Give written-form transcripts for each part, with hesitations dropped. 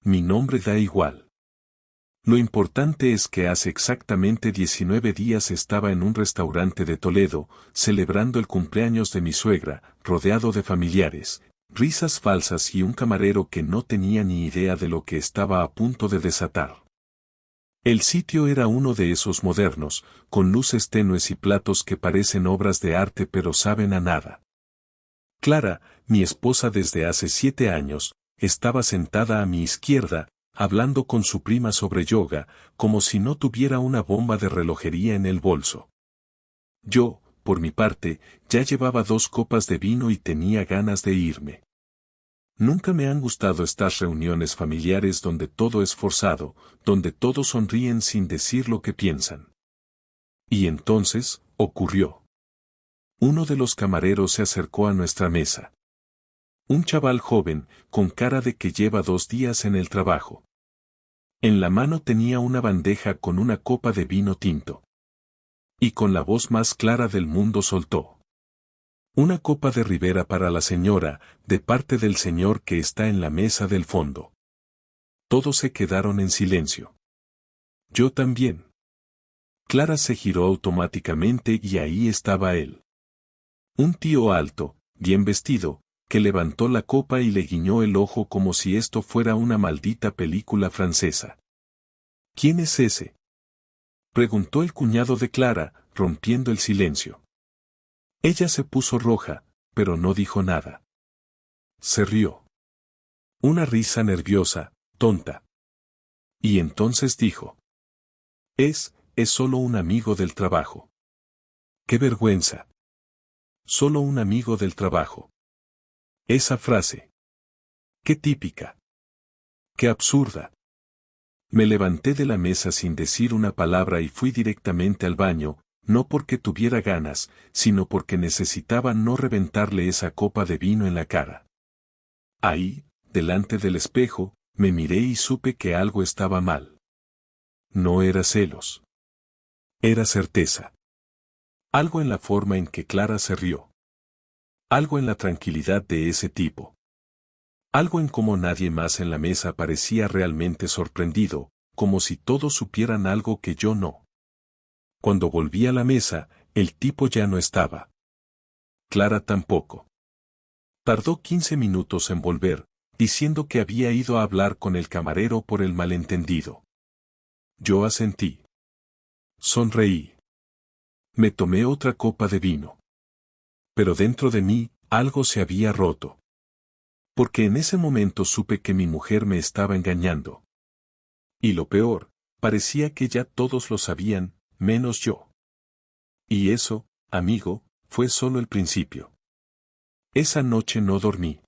Mi nombre da igual. Lo importante es que hace exactamente 19 días estaba en un restaurante de Toledo, celebrando el cumpleaños de mi suegra, rodeado de familiares, risas falsas y un camarero que no tenía ni idea de lo que estaba a punto de desatar. El sitio era uno de esos modernos, con luces tenues y platos que parecen obras de arte pero saben a nada. Clara, mi esposa desde hace 7 años, estaba sentada a mi izquierda, hablando con su prima sobre yoga, como si no tuviera una bomba de relojería en el bolso. Yo, por mi parte, ya llevaba 2 copas de vino y tenía ganas de irme. Nunca me han gustado estas reuniones familiares donde todo es forzado, donde todos sonríen sin decir lo que piensan. Y entonces, ocurrió. Uno de los camareros se acercó a nuestra mesa. Un chaval joven, con cara de que lleva 2 días en el trabajo. En la mano tenía una bandeja con una copa de vino tinto. Y con la voz más clara del mundo soltó: una copa de Ribera para la señora, de parte del señor que está en la mesa del fondo. Todos se quedaron en silencio. Yo también. Clara se giró automáticamente y ahí estaba él. Un tío alto, bien vestido, que levantó la copa y le guiñó el ojo como si esto fuera una maldita película francesa. ¿Quién es ese?, preguntó el cuñado de Clara, rompiendo el silencio. Ella se puso roja, pero no dijo nada. Se rió. Una risa nerviosa, tonta. Y entonces dijo: Es solo un amigo del trabajo. ¡Qué vergüenza! Solo un amigo del trabajo. Esa frase. ¡Qué típica! ¡Qué absurda! Me levanté de la mesa sin decir una palabra y fui directamente al baño, no porque tuviera ganas, sino porque necesitaba no reventarle esa copa de vino en la cara. Ahí, delante del espejo, me miré y supe que algo estaba mal. No era celos. Era certeza. Algo en la forma en que Clara se rió. Algo en la tranquilidad de ese tipo. Algo en cómo nadie más en la mesa parecía realmente sorprendido, como si todos supieran algo que yo no. Cuando volví a la mesa, el tipo ya no estaba. Clara tampoco. Tardó 15 minutos en volver, diciendo que había ido a hablar con el camarero por el malentendido. Yo asentí. Sonreí. Me tomé otra copa de vino. Pero dentro de mí, algo se había roto. Porque en ese momento supe que mi mujer me estaba engañando. Y lo peor, parecía que ya todos lo sabían, menos yo. Y eso, amigo, fue solo el principio. Esa noche no dormí.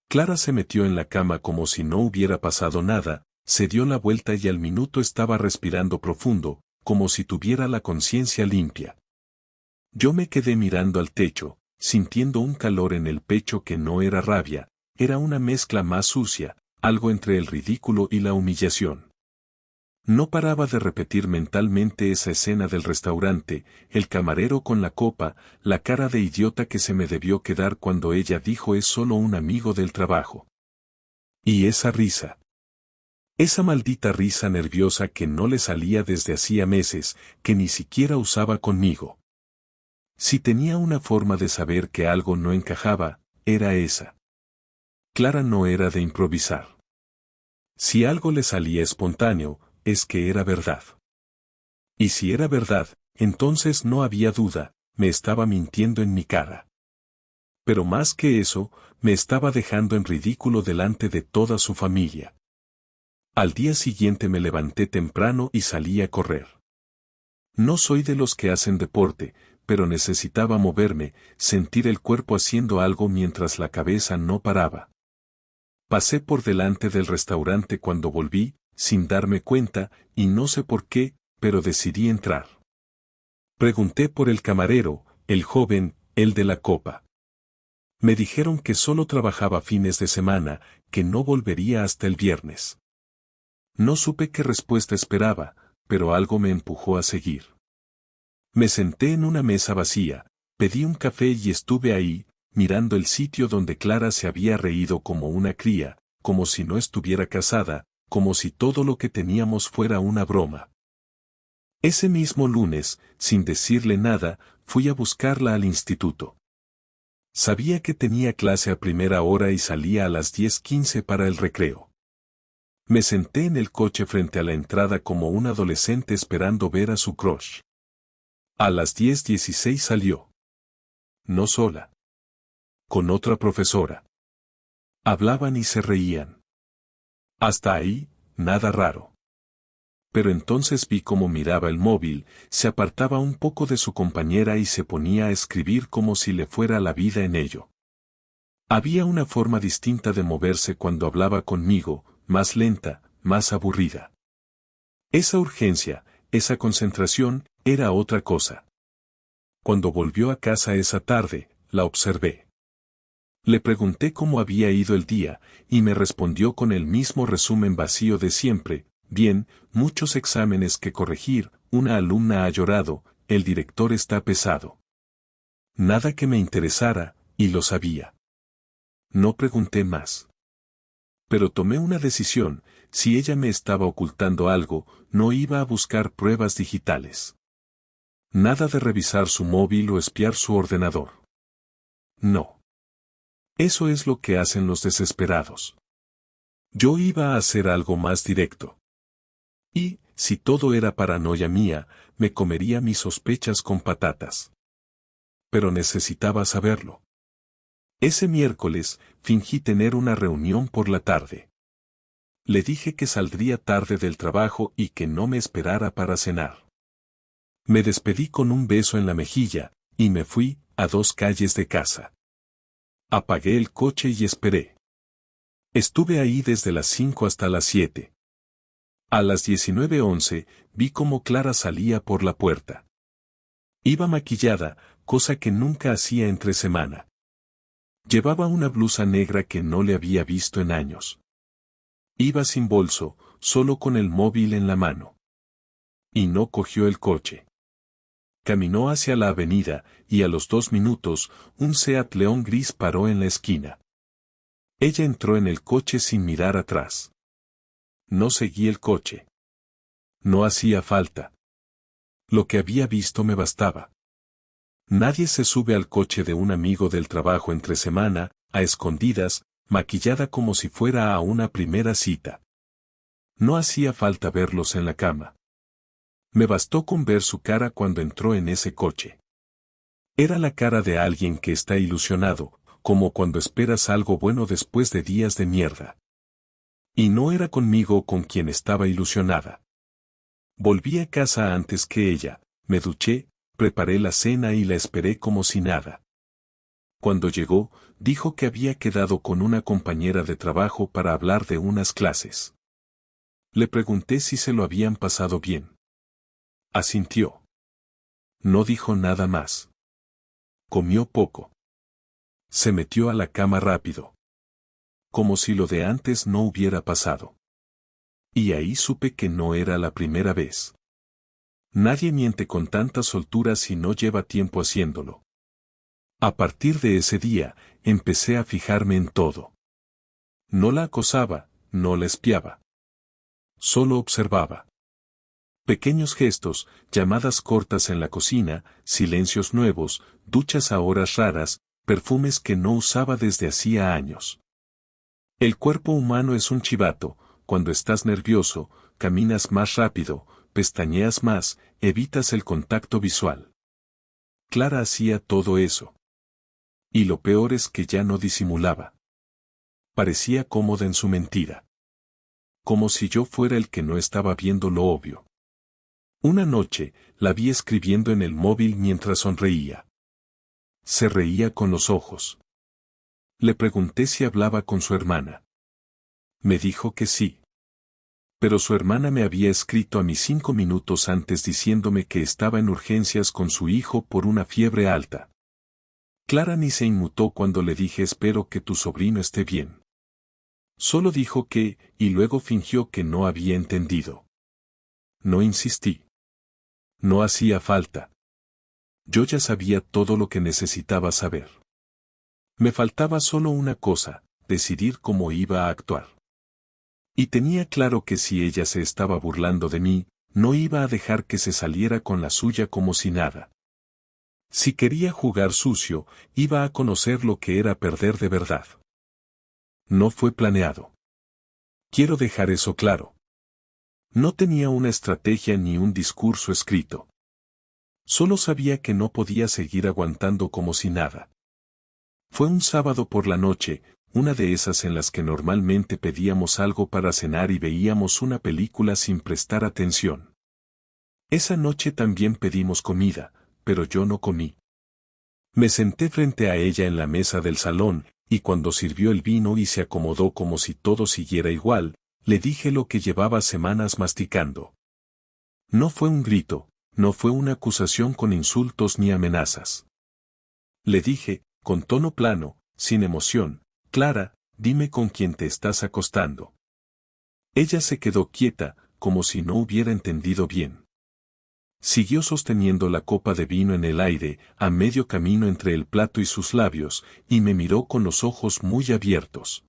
Clara se metió en la cama como si no hubiera pasado nada, se dio la vuelta y al minuto estaba respirando profundo, como si tuviera la conciencia limpia. Yo me quedé mirando al techo, sintiendo un calor en el pecho que no era rabia, era una mezcla más sucia, algo entre el ridículo y la humillación. No paraba de repetir mentalmente esa escena del restaurante, el camarero con la copa, la cara de idiota que se me debió quedar cuando ella dijo es solo un amigo del trabajo. Y esa risa. Esa maldita risa nerviosa que no le salía desde hacía meses, que ni siquiera usaba conmigo. Si tenía una forma de saber que algo no encajaba, era esa. Clara no era de improvisar. Si algo le salía espontáneo, es que era verdad. Y si era verdad, entonces no había duda, me estaba mintiendo en mi cara. Pero más que eso, me estaba dejando en ridículo delante de toda su familia. Al día siguiente me levanté temprano y salí a correr. No soy de los que hacen deporte, pero necesitaba moverme, sentir el cuerpo haciendo algo mientras la cabeza no paraba. Pasé por delante del restaurante cuando volví, sin darme cuenta, y no sé por qué, pero decidí entrar. Pregunté por el camarero, el joven, el de la copa. Me dijeron que solo trabajaba fines de semana, que no volvería hasta el viernes. No supe qué respuesta esperaba, pero algo me empujó a seguir. Me senté en una mesa vacía, pedí un café y estuve ahí, mirando el sitio donde Clara se había reído como una cría, como si no estuviera casada, como si todo lo que teníamos fuera una broma. Ese mismo lunes, sin decirle nada, fui a buscarla al instituto. Sabía que tenía clase a primera hora y salía a las 10:15 para el recreo. Me senté en el coche frente a la entrada como un adolescente esperando ver a su crush. A las 10:16 salió. No sola. Con otra profesora. Hablaban y se reían. Hasta ahí, nada raro. Pero entonces vi cómo miraba el móvil, se apartaba un poco de su compañera y se ponía a escribir como si le fuera la vida en ello. Había una forma distinta de moverse cuando hablaba conmigo, más lenta, más aburrida. Esa urgencia, esa concentración, era otra cosa. Cuando volvió a casa esa tarde, la observé. Le pregunté cómo había ido el día, y me respondió con el mismo resumen vacío de siempre: bien, muchos exámenes que corregir, una alumna ha llorado, el director está pesado. Nada que me interesara, y lo sabía. No pregunté más. Pero tomé una decisión: si ella me estaba ocultando algo, no iba a buscar pruebas digitales. Nada de revisar su móvil o espiar su ordenador. No. Eso es lo que hacen los desesperados. Yo iba a hacer algo más directo. Y, si todo era paranoia mía, me comería mis sospechas con patatas. Pero necesitaba saberlo. Ese miércoles, fingí tener una reunión por la tarde. Le dije que saldría tarde del trabajo y que no me esperara para cenar. Me despedí con un beso en la mejilla, y me fui, a 2 calles de casa. Apagué el coche y esperé. Estuve ahí desde las 5 hasta las 7. A las 19:11, vi cómo Clara salía por la puerta. Iba maquillada, cosa que nunca hacía entre semana. Llevaba una blusa negra que no le había visto en años. Iba sin bolso, solo con el móvil en la mano. Y no cogió el coche. Caminó hacia la avenida, y a los 2 minutos, un Seat León gris paró en la esquina. Ella entró en el coche sin mirar atrás. No seguí el coche. No hacía falta. Lo que había visto me bastaba. Nadie se sube al coche de un amigo del trabajo entre semana, a escondidas, maquillada como si fuera a una primera cita. No hacía falta verlos en la cama. Me bastó con ver su cara cuando entró en ese coche. Era la cara de alguien que está ilusionado, como cuando esperas algo bueno después de días de mierda. Y no era conmigo con quien estaba ilusionada. Volví a casa antes que ella, me duché, preparé la cena y la esperé como si nada. Cuando llegó, dijo que había quedado con una compañera de trabajo para hablar de unas clases. Le pregunté si se lo habían pasado bien. Asintió. No dijo nada más. Comió poco. Se metió a la cama rápido. Como si lo de antes no hubiera pasado. Y ahí supe que no era la primera vez. Nadie miente con tanta soltura si no lleva tiempo haciéndolo. A partir de ese día, empecé a fijarme en todo. No la acosaba, no la espiaba. Solo observaba. Pequeños gestos, llamadas cortas en la cocina, silencios nuevos, duchas a horas raras, perfumes que no usaba desde hacía años. El cuerpo humano es un chivato: cuando estás nervioso, caminas más rápido, pestañeas más, evitas el contacto visual. Clara hacía todo eso. Y lo peor es que ya no disimulaba. Parecía cómoda en su mentira. Como si yo fuera el que no estaba viendo lo obvio. Una noche, la vi escribiendo en el móvil mientras sonreía. Se reía con los ojos. Le pregunté si hablaba con su hermana. Me dijo que sí. Pero su hermana me había escrito a mí 5 minutos antes diciéndome que estaba en urgencias con su hijo por una fiebre alta. Clara ni se inmutó cuando le dije: espero que tu sobrino esté bien. Solo dijo que, y luego fingió que no había entendido. No insistí. No hacía falta. Yo ya sabía todo lo que necesitaba saber. Me faltaba solo una cosa: decidir cómo iba a actuar. Y tenía claro que si ella se estaba burlando de mí, no iba a dejar que se saliera con la suya como si nada. Si quería jugar sucio, iba a conocer lo que era perder de verdad. No fue planeado. Quiero dejar eso claro. No tenía una estrategia ni un discurso escrito. Solo sabía que no podía seguir aguantando como si nada. Fue un sábado por la noche, una de esas en las que normalmente pedíamos algo para cenar y veíamos una película sin prestar atención. Esa noche también pedimos comida, pero yo no comí. Me senté frente a ella en la mesa del salón, y cuando sirvió el vino y se acomodó como si todo siguiera igual, le dije lo que llevaba semanas masticando. No fue un grito, no fue una acusación con insultos ni amenazas. Le dije, con tono plano, sin emoción, Clara, dime con quién te estás acostando. Ella se quedó quieta, como si no hubiera entendido bien. Siguió sosteniendo la copa de vino en el aire, a medio camino entre el plato y sus labios, y me miró con los ojos muy abiertos.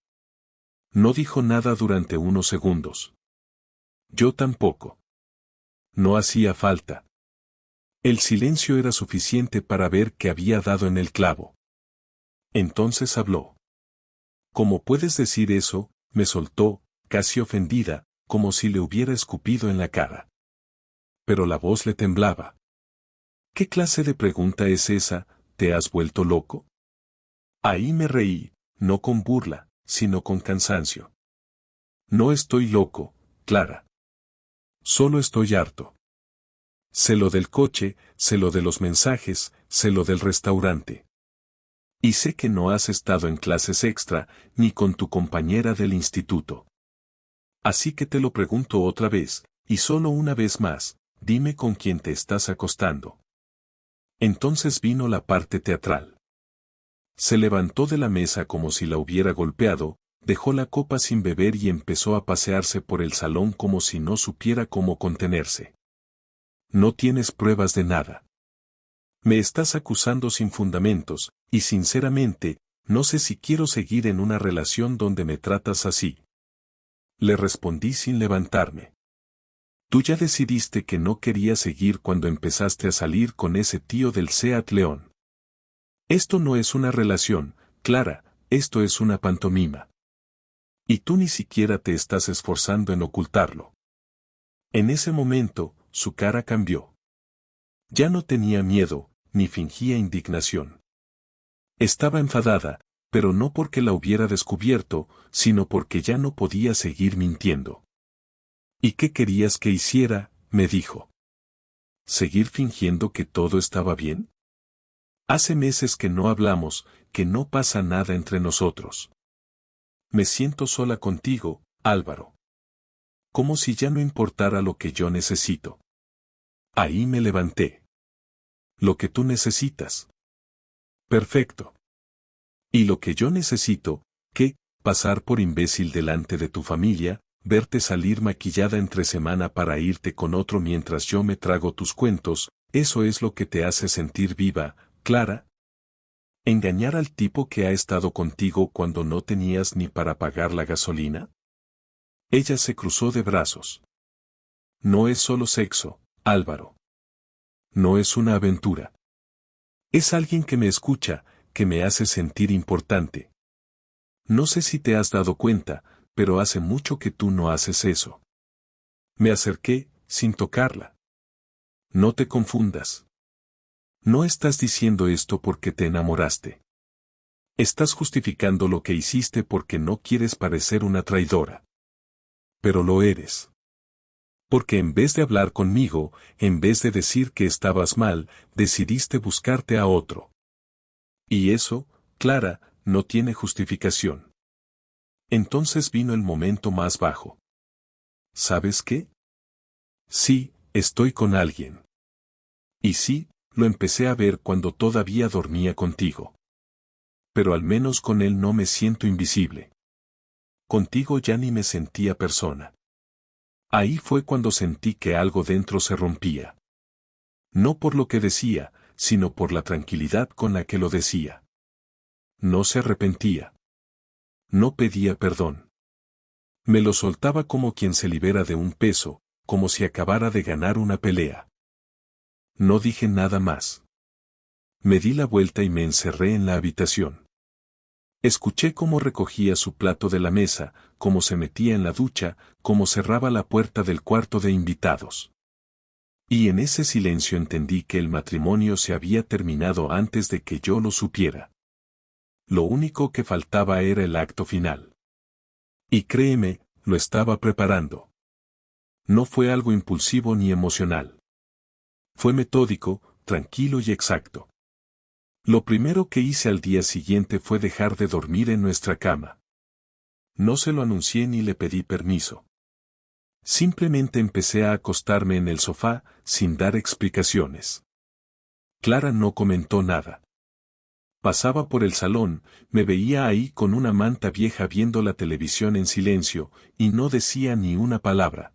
No dijo nada durante unos segundos. Yo tampoco. No hacía falta. El silencio era suficiente para ver que había dado en el clavo. Entonces habló. ¿Cómo puedes decir eso?, me soltó, casi ofendida, como si le hubiera escupido en la cara. Pero la voz le temblaba. ¿Qué clase de pregunta es esa? ¿Te has vuelto loco? Ahí me reí, no con burla, sino con cansancio. No estoy loco, Clara. Solo estoy harto. Sé lo del coche, sé lo de los mensajes, sé lo del restaurante. Y sé que no has estado en clases extra, ni con tu compañera del instituto. Así que te lo pregunto otra vez, y solo una vez más, dime con quién te estás acostando. Entonces vino la parte teatral. Se levantó de la mesa como si la hubiera golpeado, dejó la copa sin beber y empezó a pasearse por el salón como si no supiera cómo contenerse. No tienes pruebas de nada. Me estás acusando sin fundamentos, y sinceramente, no sé si quiero seguir en una relación donde me tratas así. Le respondí sin levantarme. Tú ya decidiste que no querías seguir cuando empezaste a salir con ese tío del Seat León. Esto no es una relación, Clara, esto es una pantomima. Y tú ni siquiera te estás esforzando en ocultarlo. En ese momento, su cara cambió. Ya no tenía miedo, ni fingía indignación. Estaba enfadada, pero no porque la hubiera descubierto, sino porque ya no podía seguir mintiendo. ¿Y qué querías que hiciera?, me dijo. ¿Seguir fingiendo que todo estaba bien? Hace meses que no hablamos, que no pasa nada entre nosotros. Me siento sola contigo, Álvaro. Como si ya no importara lo que yo necesito. Ahí me levanté. Lo que tú necesitas. Perfecto. Y lo que yo necesito, ¿qué? Pasar por imbécil delante de tu familia, verte salir maquillada entre semana para irte con otro mientras yo me trago tus cuentos, ¿eso es lo que te hace sentir viva, Clara? ¿Engañar al tipo que ha estado contigo cuando no tenías ni para pagar la gasolina? Ella se cruzó de brazos. No es solo sexo, Álvaro. No es una aventura. Es alguien que me escucha, que me hace sentir importante. No sé si te has dado cuenta, pero hace mucho que tú no haces eso. Me acerqué, sin tocarla. No te confundas. No estás diciendo esto porque te enamoraste. Estás justificando lo que hiciste porque no quieres parecer una traidora. Pero lo eres. Porque en vez de hablar conmigo, en vez de decir que estabas mal, decidiste buscarte a otro. Y eso, Clara, no tiene justificación. Entonces vino el momento más bajo. ¿Sabes qué? Sí, estoy con alguien. Y sí, lo empecé a ver cuando todavía dormía contigo. Pero al menos con él no me siento invisible. Contigo ya ni me sentía persona. Ahí fue cuando sentí que algo dentro se rompía. No por lo que decía, sino por la tranquilidad con la que lo decía. No se arrepentía. No pedía perdón. Me lo soltaba como quien se libera de un peso, como si acabara de ganar una pelea. No dije nada más. Me di la vuelta y me encerré en la habitación. Escuché cómo recogía su plato de la mesa, cómo se metía en la ducha, cómo cerraba la puerta del cuarto de invitados. Y en ese silencio entendí que el matrimonio se había terminado antes de que yo lo supiera. Lo único que faltaba era el acto final. Y créeme, lo estaba preparando. No fue algo impulsivo ni emocional. Fue metódico, tranquilo y exacto. Lo primero que hice al día siguiente fue dejar de dormir en nuestra cama. No se lo anuncié ni le pedí permiso. Simplemente empecé a acostarme en el sofá, sin dar explicaciones. Clara no comentó nada. Pasaba por el salón, me veía ahí con una manta vieja viendo la televisión en silencio, y no decía ni una palabra.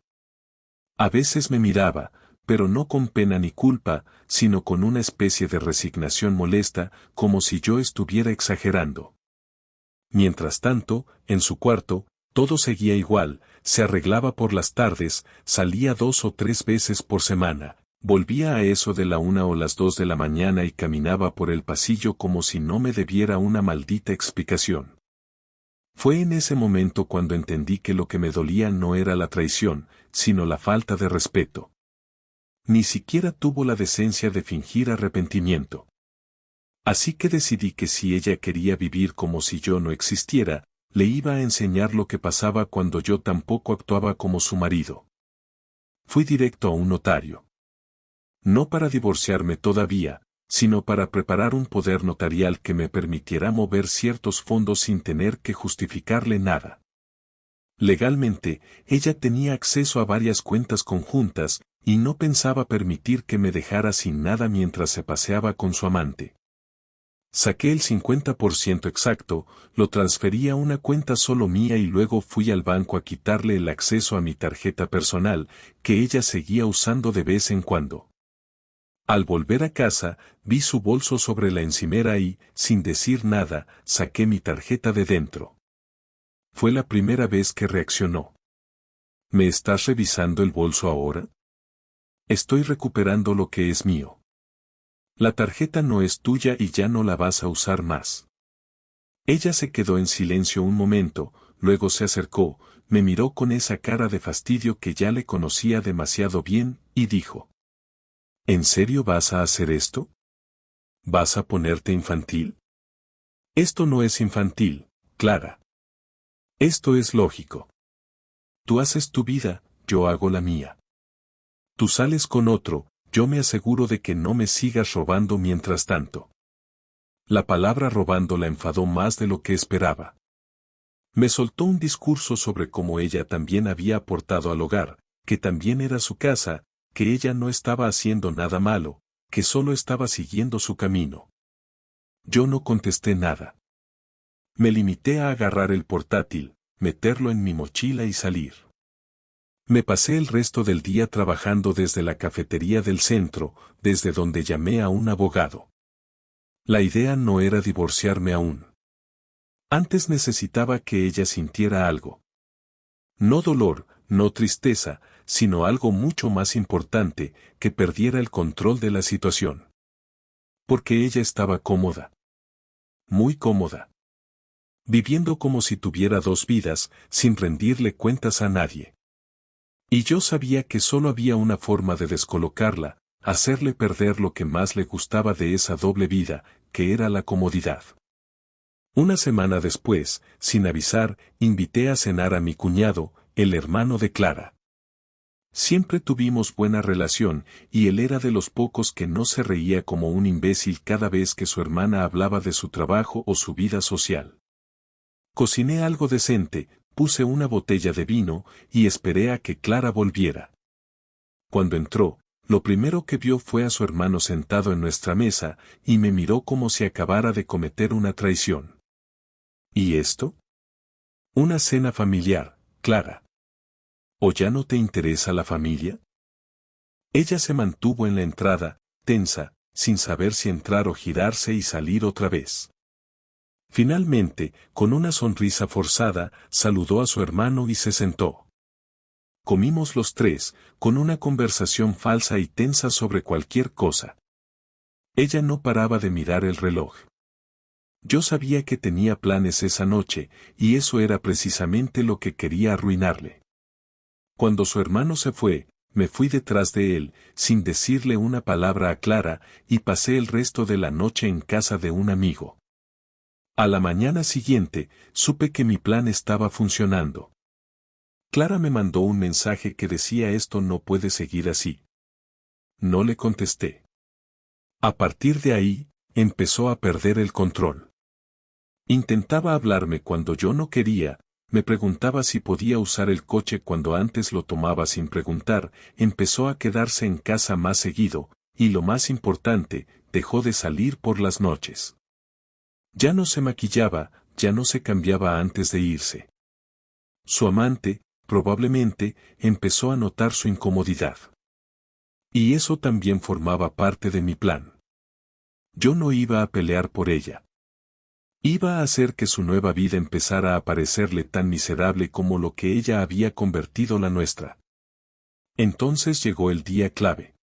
A veces me miraba, pero no con pena ni culpa, sino con una especie de resignación molesta, como si yo estuviera exagerando. Mientras tanto, en su cuarto, todo seguía igual, se arreglaba por las tardes, salía 2 o 3 veces por semana, volvía a eso de la 1 o las 2 de la mañana y caminaba por el pasillo como si no me debiera una maldita explicación. Fue en ese momento cuando entendí que lo que me dolía no era la traición, sino la falta de respeto. Ni siquiera tuvo la decencia de fingir arrepentimiento. Así que decidí que si ella quería vivir como si yo no existiera, le iba a enseñar lo que pasaba cuando yo tampoco actuaba como su marido. Fui directo a un notario. No para divorciarme todavía, sino para preparar un poder notarial que me permitiera mover ciertos fondos sin tener que justificarle nada. Legalmente, ella tenía acceso a varias cuentas conjuntas, y no pensaba permitir que me dejara sin nada mientras se paseaba con su amante. Saqué el 50% exacto, lo transferí a una cuenta solo mía y luego fui al banco a quitarle el acceso a mi tarjeta personal, que ella seguía usando de vez en cuando. Al volver a casa, vi su bolso sobre la encimera y, sin decir nada, saqué mi tarjeta de dentro. Fue la primera vez que reaccionó. ¿Me estás revisando el bolso ahora? Estoy recuperando lo que es mío. La tarjeta no es tuya y ya no la vas a usar más. Ella se quedó en silencio un momento, luego se acercó, me miró con esa cara de fastidio que ya le conocía demasiado bien, y dijo: ¿En serio vas a hacer esto? ¿Vas a ponerte infantil? Esto no es infantil, Clara. Esto es lógico. Tú haces tu vida, yo hago la mía. Tú sales con otro, yo me aseguro de que no me sigas robando mientras tanto. La palabra robando la enfadó más de lo que esperaba. Me soltó un discurso sobre cómo ella también había aportado al hogar, que también era su casa, que ella no estaba haciendo nada malo, que solo estaba siguiendo su camino. Yo no contesté nada. Me limité a agarrar el portátil, meterlo en mi mochila y salir. Me pasé el resto del día trabajando desde la cafetería del centro, desde donde llamé a un abogado. La idea no era divorciarme aún. Antes necesitaba que ella sintiera algo. No dolor, no tristeza, sino algo mucho más importante, que perdiera el control de la situación. Porque ella estaba cómoda. Muy cómoda. Viviendo como si tuviera 2 vidas, sin rendirle cuentas a nadie. Y yo sabía que solo había una forma de descolocarla, hacerle perder lo que más le gustaba de esa doble vida, que era la comodidad. Una semana después, sin avisar, invité a cenar a mi cuñado, el hermano de Clara. Siempre tuvimos buena relación, y él era de los pocos que no se reía como un imbécil cada vez que su hermana hablaba de su trabajo o su vida social. Cociné algo decente, puse una botella de vino, y esperé a que Clara volviera. Cuando entró, lo primero que vio fue a su hermano sentado en nuestra mesa, y me miró como si acabara de cometer una traición. ¿Y esto? Una cena familiar, Clara. ¿O ya no te interesa la familia? Ella se mantuvo en la entrada, tensa, sin saber si entrar o girarse y salir otra vez. Finalmente, con una sonrisa forzada, saludó a su hermano y se sentó. Comimos los tres, con una conversación falsa y tensa sobre cualquier cosa. Ella no paraba de mirar el reloj. Yo sabía que tenía planes esa noche, y eso era precisamente lo que quería arruinarle. Cuando su hermano se fue, me fui detrás de él, sin decirle una palabra a Clara, y pasé el resto de la noche en casa de un amigo. A la mañana siguiente, supe que mi plan estaba funcionando. Clara me mandó un mensaje que decía: esto no puede seguir así. No le contesté. A partir de ahí, empezó a perder el control. Intentaba hablarme cuando yo no quería, me preguntaba si podía usar el coche cuando antes lo tomaba sin preguntar, empezó a quedarse en casa más seguido, y lo más importante, dejó de salir por las noches. Ya no se maquillaba, ya no se cambiaba antes de irse. Su amante, probablemente, empezó a notar su incomodidad. Y eso también formaba parte de mi plan. Yo no iba a pelear por ella. Iba a hacer que su nueva vida empezara a parecerle tan miserable como lo que ella había convertido la nuestra. Entonces llegó el día clave.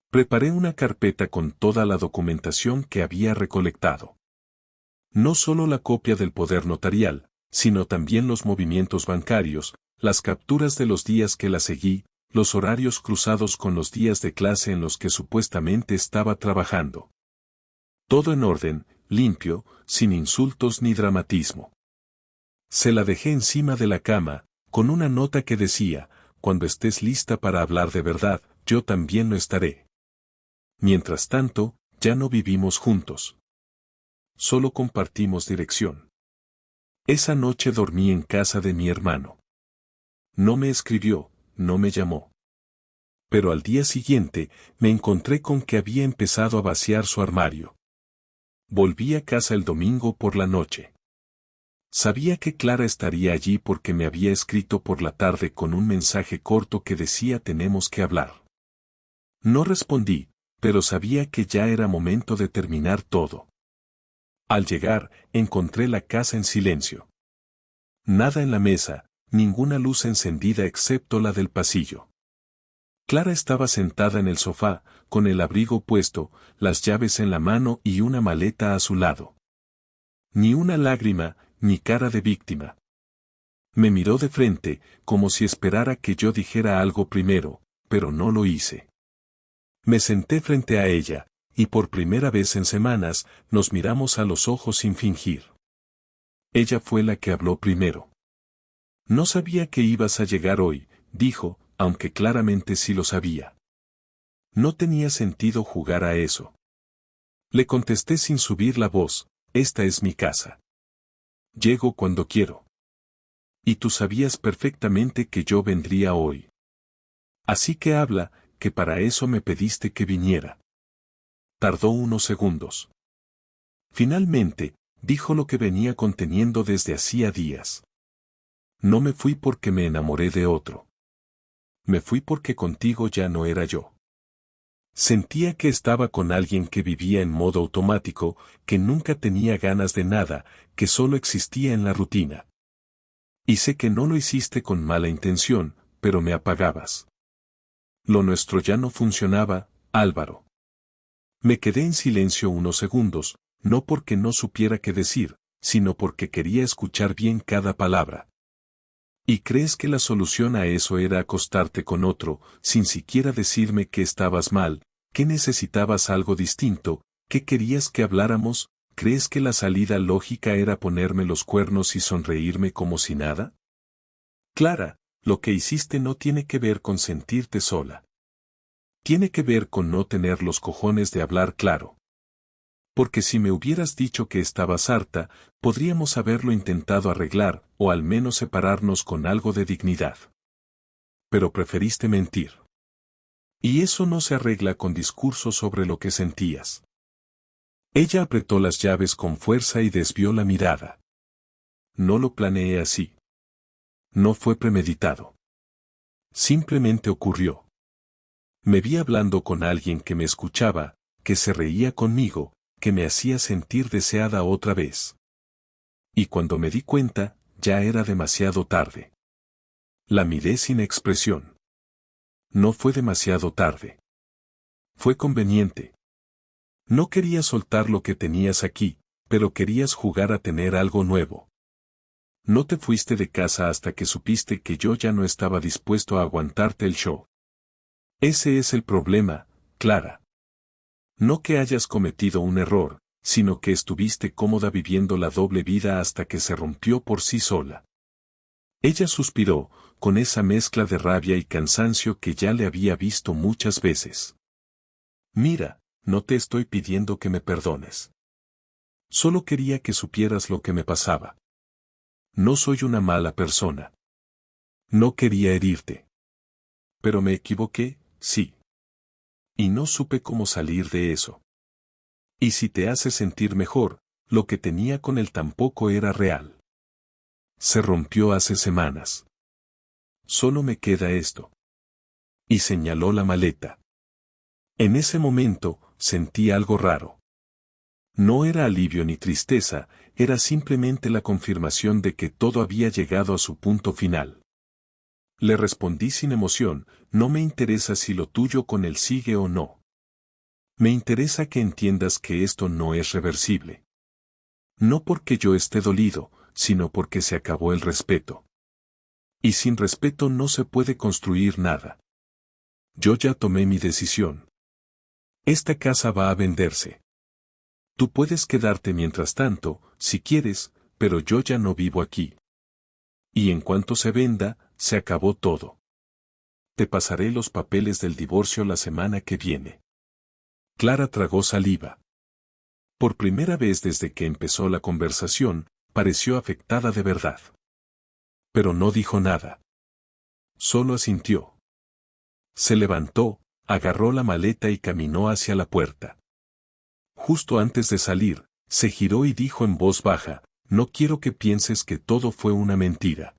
Preparé una carpeta con toda la documentación que había recolectado. No solo la copia del poder notarial, sino también los movimientos bancarios, las capturas de los días que la seguí, los horarios cruzados con los días de clase en los que supuestamente estaba trabajando. Todo en orden, limpio, sin insultos ni dramatismo. Se la dejé encima de la cama, con una nota que decía: cuando estés lista para hablar de verdad, yo también lo estaré. Mientras tanto, ya no vivimos juntos. Solo compartimos dirección. Esa noche dormí en casa de mi hermano. No me escribió, no me llamó. Pero al día siguiente, me encontré con que había empezado a vaciar su armario. Volví a casa el domingo por la noche. Sabía que Clara estaría allí porque me había escrito por la tarde con un mensaje corto que decía: tenemos que hablar. No respondí, pero sabía que ya era momento de terminar todo. Al llegar, encontré la casa en silencio. Nada en la mesa, ninguna luz encendida excepto la del pasillo. Clara estaba sentada en el sofá, con el abrigo puesto, las llaves en la mano y una maleta a su lado. Ni una lágrima, ni cara de víctima. Me miró de frente, como si esperara que yo dijera algo primero, pero no lo hice. Me senté frente a ella, y por primera vez en semanas, nos miramos a los ojos sin fingir. Ella fue la que habló primero. No sabía que ibas a llegar hoy, dijo, aunque claramente sí lo sabía. No tenía sentido jugar a eso. Le contesté sin subir la voz: esta es mi casa. Llego cuando quiero. Y tú sabías perfectamente que yo vendría hoy. Así que habla, que para eso me pediste que viniera. Tardó unos segundos. Finalmente, dijo lo que venía conteniendo desde hacía días. No me fui porque me enamoré de otro. Me fui porque contigo ya no era yo. Sentía que estaba con alguien que vivía en modo automático, que nunca tenía ganas de nada, que solo existía en la rutina. Y sé que no lo hiciste con mala intención, pero me apagabas. Lo nuestro ya no funcionaba, Álvaro. Me quedé en silencio unos segundos, no porque no supiera qué decir, sino porque quería escuchar bien cada palabra. ¿Y crees que la solución a eso era acostarte con otro, sin siquiera decirme que estabas mal, que necesitabas algo distinto, que querías que habláramos? ¿Crees que la salida lógica era ponerme los cuernos y sonreírme como si nada? Clara, lo que hiciste no tiene que ver con sentirte sola. Tiene que ver con no tener los cojones de hablar claro. Porque si me hubieras dicho que estabas harta, podríamos haberlo intentado arreglar, o al menos separarnos con algo de dignidad. Pero preferiste mentir. Y eso no se arregla con discursos sobre lo que sentías. Ella apretó las llaves con fuerza y desvió la mirada. No lo planeé así. No fue premeditado. Simplemente ocurrió. Me vi hablando con alguien que me escuchaba, que se reía conmigo, que me hacía sentir deseada otra vez. Y cuando me di cuenta, ya era demasiado tarde. La miré sin expresión. No fue demasiado tarde. Fue conveniente. No querías soltar lo que tenías aquí, pero querías jugar a tener algo nuevo. No te fuiste de casa hasta que supiste que yo ya no estaba dispuesto a aguantarte el show. Ese es el problema, Clara. No que hayas cometido un error, sino que estuviste cómoda viviendo la doble vida hasta que se rompió por sí sola. Ella suspiró, con esa mezcla de rabia y cansancio que ya le había visto muchas veces. Mira, no te estoy pidiendo que me perdones. Solo quería que supieras lo que me pasaba. No soy una mala persona. No quería herirte. Pero me equivoqué, sí. Y no supe cómo salir de eso. Y si te hace sentir mejor, lo que tenía con él tampoco era real. Se rompió hace semanas. Solo me queda esto. Y señaló la maleta. En ese momento, sentí algo raro. No era alivio ni tristeza, era simplemente la confirmación de que todo había llegado a su punto final. Le respondí sin emoción, no me interesa si lo tuyo con él sigue o no. Me interesa que entiendas que esto no es reversible. No porque yo esté dolido, sino porque se acabó el respeto. Y sin respeto no se puede construir nada. Yo ya tomé mi decisión. Esta casa va a venderse. Tú puedes quedarte mientras tanto, si quieres, pero yo ya no vivo aquí. Y en cuanto se venda, se acabó todo. Te pasaré los papeles del divorcio la semana que viene. Clara tragó saliva. Por primera vez desde que empezó la conversación, pareció afectada de verdad. Pero no dijo nada. Solo asintió. Se levantó, agarró la maleta y caminó hacia la puerta. Justo antes de salir, se giró y dijo en voz baja, no quiero que pienses que todo fue una mentira.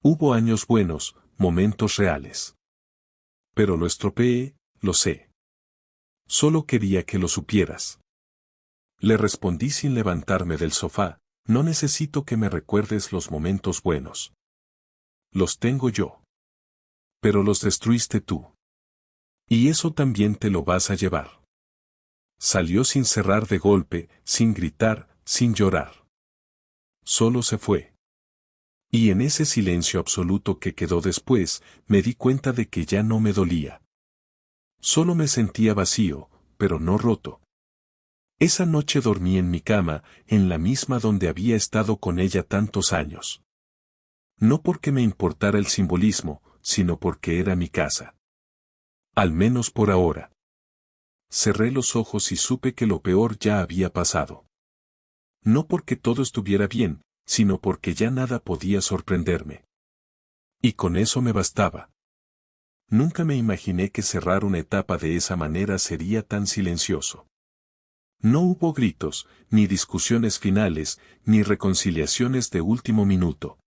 Hubo años buenos, momentos reales. Pero lo estropeé, lo sé. Solo quería que lo supieras. Le respondí sin levantarme del sofá, no necesito que me recuerdes los momentos buenos. Los tengo yo. Pero los destruiste tú. Y eso también te lo vas a llevar. Salió sin cerrar de golpe, sin gritar, sin llorar. Solo se fue. Y en ese silencio absoluto que quedó después, me di cuenta de que ya no me dolía. Solo me sentía vacío, pero no roto. Esa noche dormí en mi cama, en la misma donde había estado con ella tantos años. No porque me importara el simbolismo, sino porque era mi casa. Al menos por ahora. Cerré los ojos y supe que lo peor ya había pasado. No porque todo estuviera bien, sino porque ya nada podía sorprenderme. Y con eso me bastaba. Nunca me imaginé que cerrar una etapa de esa manera sería tan silencioso. No hubo gritos, ni discusiones finales, ni reconciliaciones de último minuto.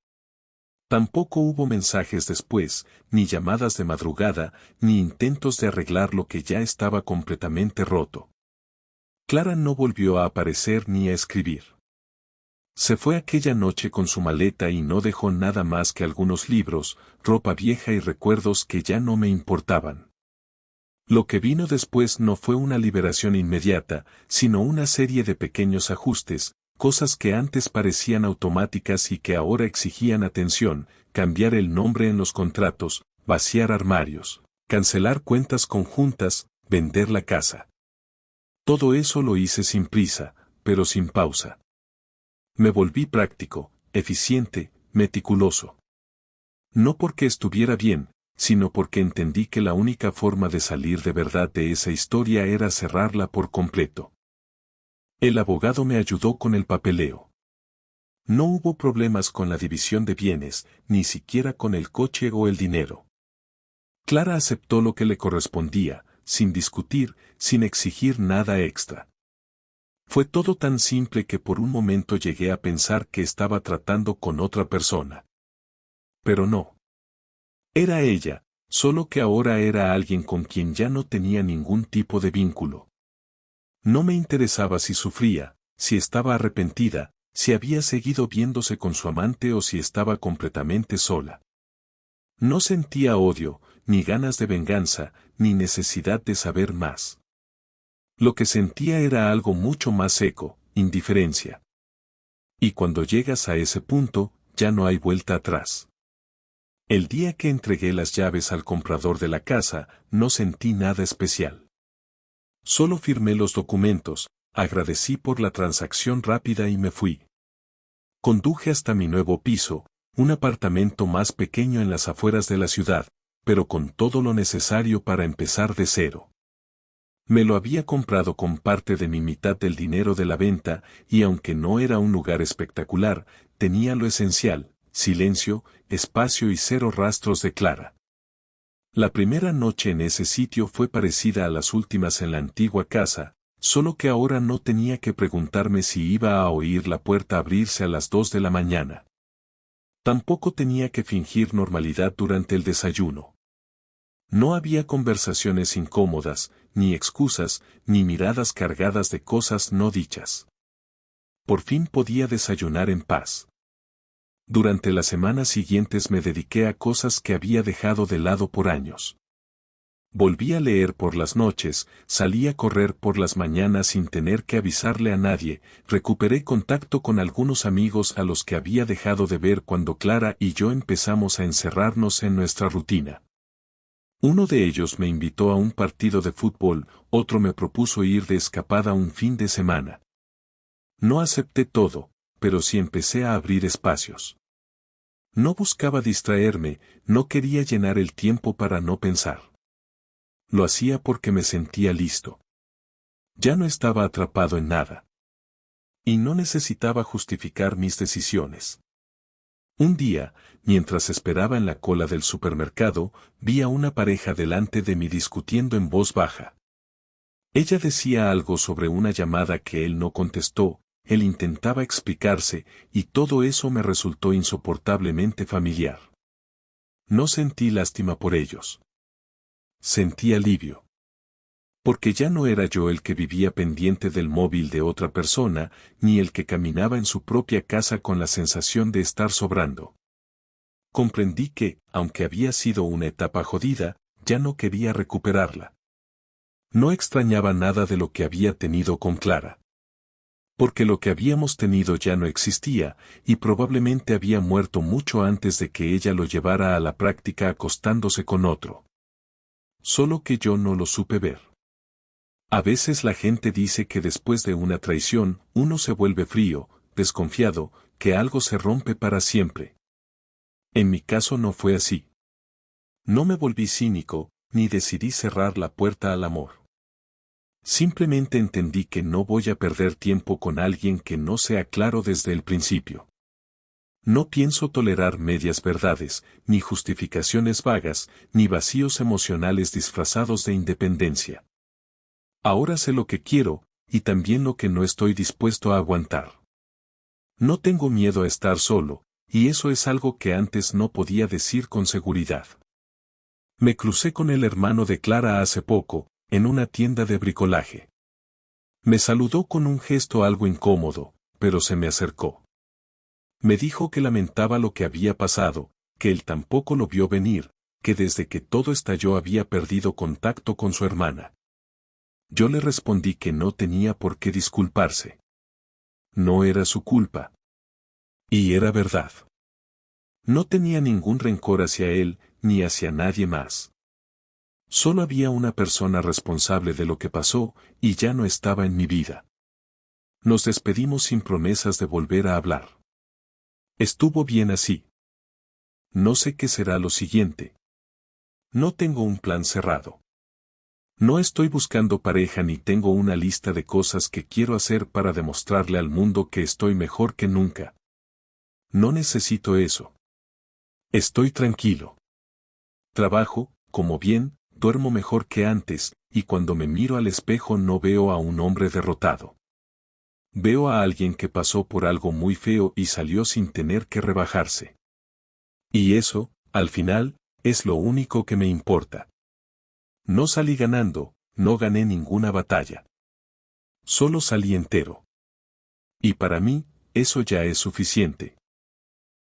Tampoco hubo mensajes después, ni llamadas de madrugada, ni intentos de arreglar lo que ya estaba completamente roto. Clara no volvió a aparecer ni a escribir. Se fue aquella noche con su maleta y no dejó nada más que algunos libros, ropa vieja y recuerdos que ya no me importaban. Lo que vino después no fue una liberación inmediata, sino una serie de pequeños ajustes, cosas que antes parecían automáticas y que ahora exigían atención, cambiar el nombre en los contratos, vaciar armarios, cancelar cuentas conjuntas, vender la casa. Todo eso lo hice sin prisa, pero sin pausa. Me volví práctico, eficiente, meticuloso. No porque estuviera bien, sino porque entendí que la única forma de salir de verdad de esa historia era cerrarla por completo. El abogado me ayudó con el papeleo. No hubo problemas con la división de bienes, ni siquiera con el coche o el dinero. Clara aceptó lo que le correspondía, sin discutir, sin exigir nada extra. Fue todo tan simple que por un momento llegué a pensar que estaba tratando con otra persona. Pero no. Era ella, solo que ahora era alguien con quien ya no tenía ningún tipo de vínculo. No me interesaba si sufría, si estaba arrepentida, Si había seguido viéndose con su amante o si estaba completamente sola. No sentía odio, ni ganas de venganza, ni necesidad de saber más. Lo que sentía era algo mucho más seco, indiferencia. Y cuando llegas a ese punto, ya no hay vuelta atrás. El día que entregué las llaves al comprador de la casa, no sentí nada especial. Solo firmé los documentos, agradecí por la transacción rápida y me fui. Conduje hasta mi nuevo piso, un apartamento más pequeño en las afueras de la ciudad, pero con todo lo necesario para empezar de cero. Me lo había comprado con parte de mi mitad del dinero de la venta, y aunque no era un lugar espectacular, tenía lo esencial: silencio, espacio y cero rastros de Clara. La primera noche en ese sitio fue parecida a las últimas en la antigua casa, solo que ahora no tenía que preguntarme si iba a oír la puerta abrirse a las 2 de la mañana. Tampoco tenía que fingir normalidad durante el desayuno. No había conversaciones incómodas, ni excusas, ni miradas cargadas de cosas no dichas. Por fin podía desayunar en paz. Durante las semanas siguientes me dediqué a cosas que había dejado de lado por años. Volví a leer por las noches, salí a correr por las mañanas sin tener que avisarle a nadie, recuperé contacto con algunos amigos a los que había dejado de ver cuando Clara y yo empezamos a encerrarnos en nuestra rutina. Uno de ellos me invitó a un partido de fútbol, otro me propuso ir de escapada un fin de semana. No acepté todo, pero sí empecé a abrir espacios. No buscaba distraerme, no quería llenar el tiempo para no pensar. Lo hacía porque me sentía listo. Ya no estaba atrapado en nada. Y no necesitaba justificar mis decisiones. Un día, mientras esperaba en la cola del supermercado, vi a una pareja delante de mí discutiendo en voz baja. Ella decía algo sobre una llamada que él no contestó, él intentaba explicarse, y todo eso me resultó insoportablemente familiar. No sentí lástima por ellos. Sentí alivio. Porque ya no era yo el que vivía pendiente del móvil de otra persona, ni el que caminaba en su propia casa con la sensación de estar sobrando. Comprendí que, aunque había sido una etapa jodida, ya no quería recuperarla. No extrañaba nada de lo que había tenido con Clara. Porque lo que habíamos tenido ya no existía, y probablemente había muerto mucho antes de que ella lo llevara a la práctica acostándose con otro. Solo que yo no lo supe ver. A veces la gente dice que después de una traición, uno se vuelve frío, desconfiado, que algo se rompe para siempre. En mi caso no fue así. No me volví cínico, ni decidí cerrar la puerta al amor. Simplemente entendí que no voy a perder tiempo con alguien que no sea claro desde el principio. No pienso tolerar medias verdades, ni justificaciones vagas, ni vacíos emocionales disfrazados de independencia. Ahora sé lo que quiero, y también lo que no estoy dispuesto a aguantar. No tengo miedo a estar solo, y eso es algo que antes no podía decir con seguridad. Me crucé con el hermano de Clara hace poco, en una tienda de bricolaje. Me saludó con un gesto algo incómodo, pero se me acercó. Me dijo que lamentaba lo que había pasado, que él tampoco lo vio venir, que desde que todo estalló había perdido contacto con su hermana. Yo le respondí que no tenía por qué disculparse. No era su culpa. Y era verdad. No tenía ningún rencor hacia él, ni hacia nadie más. Solo había una persona responsable de lo que pasó, y ya no estaba en mi vida. Nos despedimos sin promesas de volver a hablar. Estuvo bien así. No sé qué será lo siguiente. No tengo un plan cerrado. No estoy buscando pareja ni tengo una lista de cosas que quiero hacer para demostrarle al mundo que estoy mejor que nunca. No necesito eso. Estoy tranquilo. Trabajo, como bien, duermo mejor que antes, y cuando me miro al espejo no veo a un hombre derrotado. Veo a alguien que pasó por algo muy feo y salió sin tener que rebajarse. Y eso, al final, es lo único que me importa. No salí ganando, no gané ninguna batalla. Solo salí entero. Y para mí, eso ya es suficiente.